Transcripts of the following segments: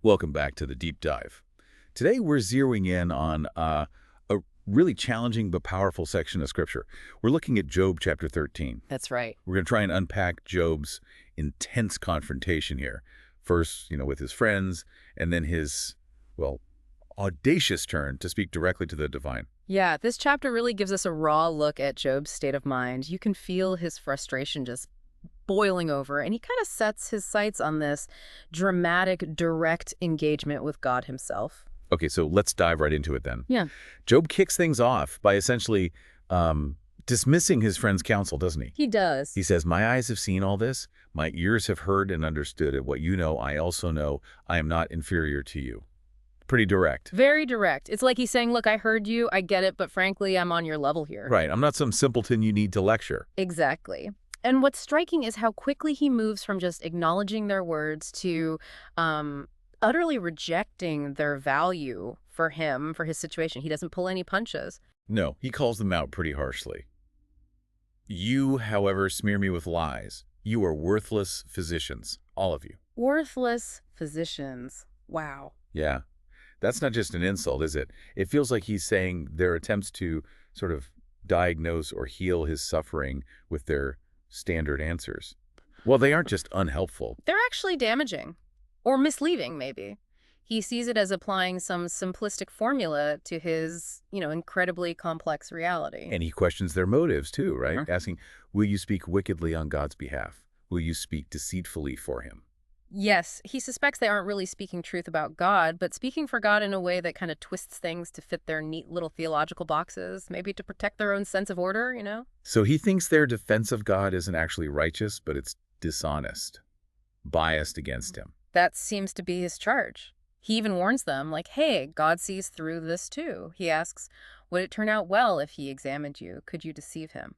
Welcome back to the Deep Dive. Today we're zeroing in on a really challenging but powerful section of Scripture. We're looking at Job chapter 13. That's right. We're going to try and unpack Job's intense confrontation here. First, with his friends, and then his, audacious turn to speak directly to the divine. Yeah, this chapter really gives us a raw look at Job's state of mind. You can feel his frustration just boiling over, and he kind of sets his sights on this dramatic, direct engagement with God himself. Okay, so let's dive right into it then. Yeah. Job kicks things off by essentially dismissing his friend's counsel, doesn't he? He does. He says, "My eyes have seen all this. My ears have heard and understood it. What you know, I also know. I am not inferior to you." Pretty direct. Very direct. It's like he's saying, look, I heard you, I get it, but frankly, I'm on your level here. Right. I'm not some simpleton you need to lecture. Exactly. And what's striking is how quickly he moves from just acknowledging their words to utterly rejecting their value for him, for his situation. He doesn't pull any punches. No, he calls them out pretty harshly. "You, however, smear me with lies. You are worthless physicians, all of you." Worthless physicians. Wow. Yeah. That's not just an insult, is it? It feels like he's saying their attempts to sort of diagnose or heal his suffering with their standard answers. Well, they aren't just unhelpful. They're actually damaging. Or misleading, maybe. He sees it as applying some simplistic formula to his, incredibly complex reality. And he questions their motives too, right? Sure. Asking, will you speak wickedly on God's behalf? Will you speak deceitfully for him? Yes, he suspects they aren't really speaking truth about God, but speaking for God in a way that kind of twists things to fit their neat little theological boxes, maybe to protect their own sense of order. So he thinks their defense of God isn't actually righteous, but it's dishonest, biased against him. That seems to be his charge. He even warns them, like, hey, God sees through this too. He asks, would it turn out well if he examined you? Could you deceive him?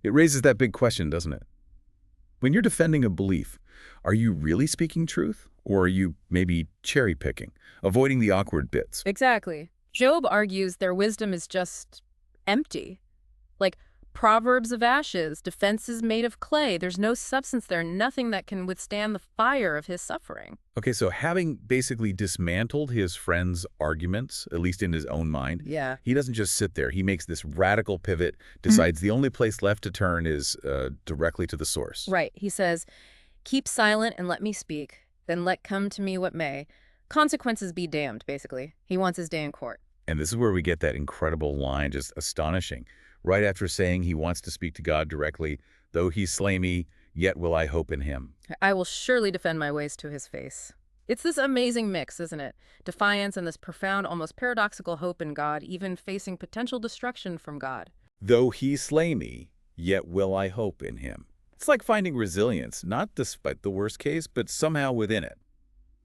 It raises that big question, doesn't it? When you're defending a belief, are you really speaking truth? Or are you maybe cherry-picking, avoiding the awkward bits? Exactly. Job argues their wisdom is just empty. Like proverbs of ashes, defenses made of clay. There's no substance there, nothing that can withstand the fire of his suffering. Okay, so having basically dismantled his friend's arguments, at least in his own mind, Yeah. he doesn't just sit there. He makes this radical pivot, decides the only place left to turn is directly to the source. Right. He says, keep silent and let me speak. Then let come to me what may. Consequences be damned, basically. He wants his day in court. And this is where we get that incredible line, just astonishing. Right after saying he wants to speak to God directly, though he slay me, yet will I hope in him. I will surely defend my ways to his face. It's this amazing mix, isn't it? Defiance and this profound, almost paradoxical hope in God, even facing potential destruction from God. Though he slay me, yet will I hope in him. It's like finding resilience, not despite the worst case, but somehow within it.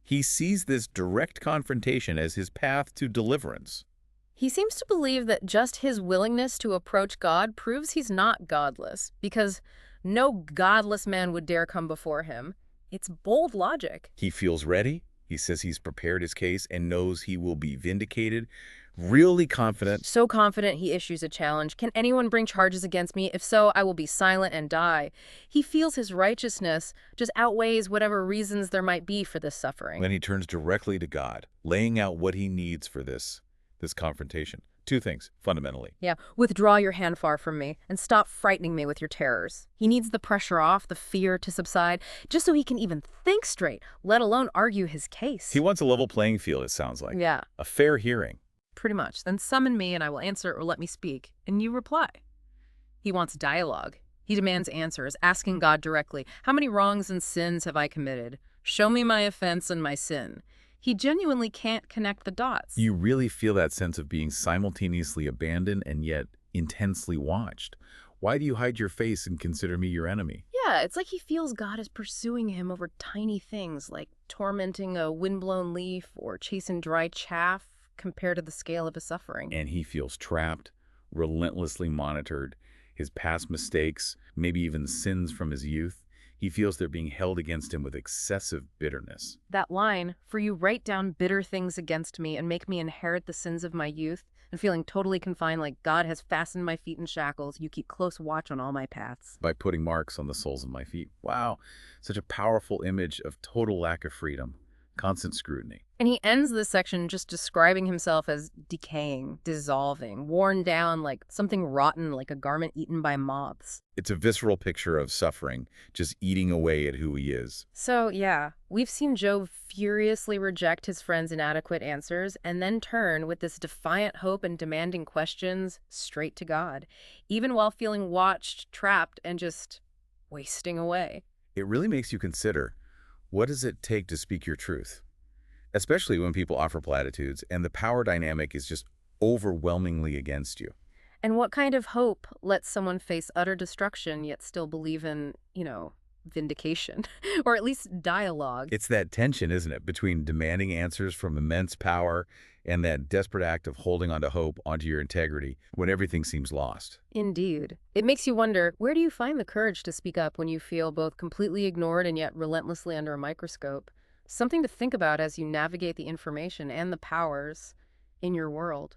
He sees this direct confrontation as his path to deliverance. He seems to believe that just his willingness to approach God proves he's not godless, because no godless man would dare come before him. It's bold logic. He feels ready. He says he's prepared his case and knows he will be vindicated. Really confident. So confident he issues a challenge. Can anyone bring charges against me? If so, I will be silent and die. He feels his righteousness just outweighs whatever reasons there might be for this suffering. Then he turns directly to God, laying out what he needs for this confrontation. Two things, fundamentally. Yeah, withdraw your hand far from me and stop frightening me with your terrors. He needs the pressure off, the fear to subside, just so he can even think straight, let alone argue his case. He wants a level playing field, it sounds like. Yeah. A fair hearing. Pretty much. Then summon me and I will answer or let me speak, and you reply. He wants dialogue. He demands answers, asking God directly, how many wrongs and sins have I committed? Show me my offense and my sin. He genuinely can't connect the dots. You really feel that sense of being simultaneously abandoned and yet intensely watched. Why do you hide your face and consider me your enemy? Yeah, it's like he feels God is pursuing him over tiny things like tormenting a windblown leaf or chasing dry chaff compared to the scale of his suffering. And he feels trapped, relentlessly monitored. His past mistakes, maybe even sins from his youth, he feels they're being held against him with excessive bitterness. That line, for you write down bitter things against me and make me inherit the sins of my youth, and feeling totally confined like God has fastened my feet in shackles, you keep close watch on all my paths. By putting marks on the soles of my feet. Wow, such a powerful image of total lack of freedom. constant scrutiny. And he ends this section just describing himself as decaying, dissolving, worn down like something rotten, like a garment eaten by moths. It's a visceral picture of suffering, just eating away at who he is. So, yeah, we've seen Job furiously reject his friend's inadequate answers and then turn with this defiant hope and demanding questions straight to God, even while feeling watched, trapped, and just wasting away. It really makes you consider, what does it take to speak your truth? Especially when people offer platitudes and the power dynamic is just overwhelmingly against you. And what kind of hope lets someone face utter destruction yet still believe in, vindication, or at least dialogue? It's that tension, isn't it, between demanding answers from immense power and that desperate act of holding onto hope, onto your integrity, when everything seems lost. Indeed. It makes you wonder, where do you find the courage to speak up when you feel both completely ignored and yet relentlessly under a microscope? Something to think about as you navigate the information and the powers in your world.